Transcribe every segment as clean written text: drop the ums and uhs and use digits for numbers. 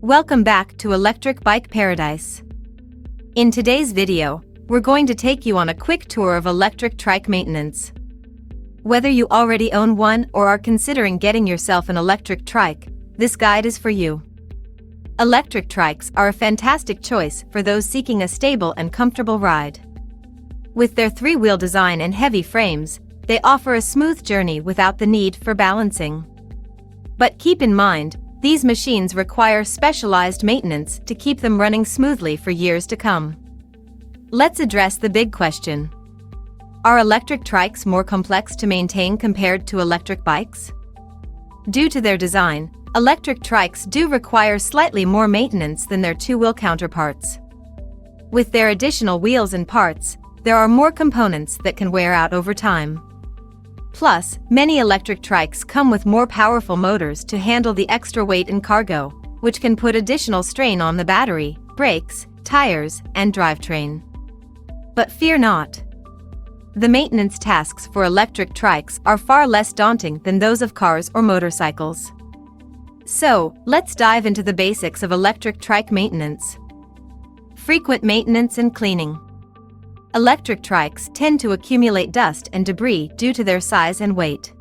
Welcome back to Electric Bike Paradise. In today's video, we're going to take you on a quick tour of electric trike maintenance. Whether you already own one or are considering getting yourself an electric trike, this guide is for you. Electric trikes are a fantastic choice for those seeking a stable and comfortable ride. With their three-wheel design and heavy frames, they offer a smooth journey without the need for balancing. But keep in mind, these machines require specialized maintenance to keep them running smoothly for years to come. Let's address the big question. Are electric trikes more complex to maintain compared to electric bikes? Due to their design, electric trikes do require slightly more maintenance than their two-wheel counterparts. With their additional wheels and parts, there are more components that can wear out over time. Plus, many electric trikes come with more powerful motors to handle the extra weight and cargo, which can put additional strain on the battery, brakes, tires, and drivetrain. But fear not. The maintenance tasks for electric trikes are far less daunting than those of cars or motorcycles. So, let's dive into the basics of electric trike maintenance. Frequent maintenance and cleaning. Electric trikes tend to accumulate dust and debris due to their size and weight.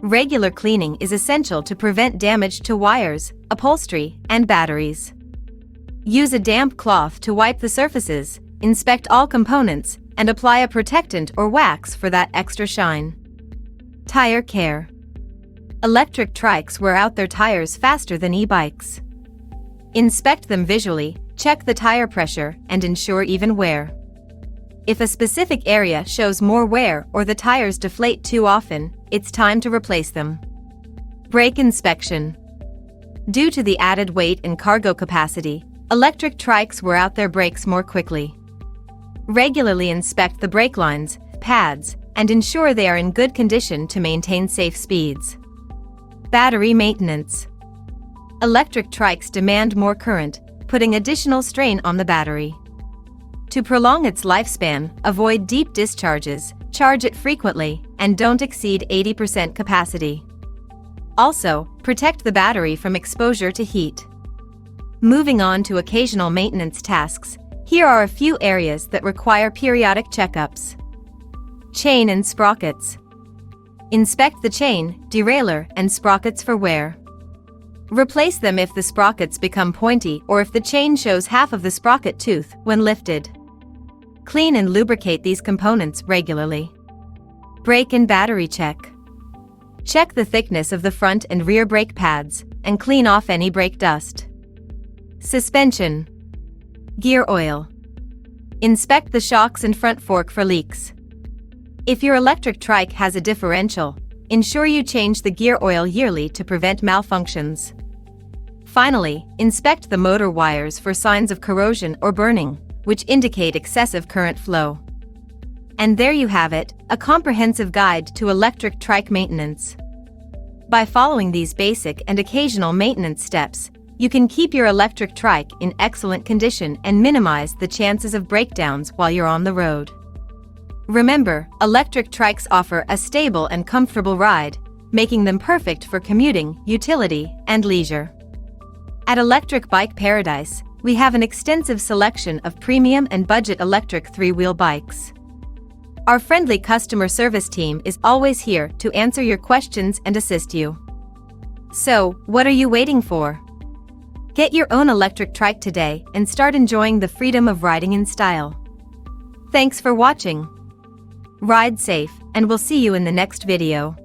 Regular cleaning is essential to prevent damage to wires, upholstery, and batteries. Use a damp cloth to wipe the surfaces, inspect all components, and apply a protectant or wax for that extra shine. Tire care. Electric trikes wear out their tires faster than e-bikes. Inspect them visually, check the tire pressure, and ensure even wear. If a specific area shows more wear or the tires deflate too often, it's time to replace them. Brake inspection. Due to the added weight and cargo capacity, electric trikes wear out their brakes more quickly. Regularly inspect the brake lines, pads, and ensure they are in good condition to maintain safe speeds. Battery maintenance. Electric trikes demand more current, putting additional strain on the battery. To prolong its lifespan, avoid deep discharges, charge it frequently, and don't exceed 80% capacity. Also, protect the battery from exposure to heat. Moving on to occasional maintenance tasks, here are a few areas that require periodic checkups. Chain and sprockets. Inspect the chain, derailleur, and sprockets for wear. Replace them if the sprockets become pointy or if the chain shows half of the sprocket tooth when lifted. Clean and lubricate these components regularly. Brake and battery check. Check the thickness of the front and rear brake pads, and clean off any brake dust. Suspension. Gear oil. Inspect the shocks and front fork for leaks. If your electric trike has a differential, ensure you change the gear oil yearly to prevent malfunctions. Finally, inspect the motor wires for signs of corrosion or burning, which indicate excessive current flow. And there you have it, a comprehensive guide to electric trike maintenance. By following these basic and occasional maintenance steps, you can keep your electric trike in excellent condition and minimize the chances of breakdowns while you're on the road. Remember, electric trikes offer a stable and comfortable ride, making them perfect for commuting, utility, and leisure. At Electric Bike Paradise, we have an extensive selection of premium and budget electric three-wheel bikes. Our friendly customer service team is always here to answer your questions and assist you. So, what are you waiting for? Get your own electric trike today and start enjoying the freedom of riding in style. Thanks for watching. Ride safe, and we'll see you in the next video.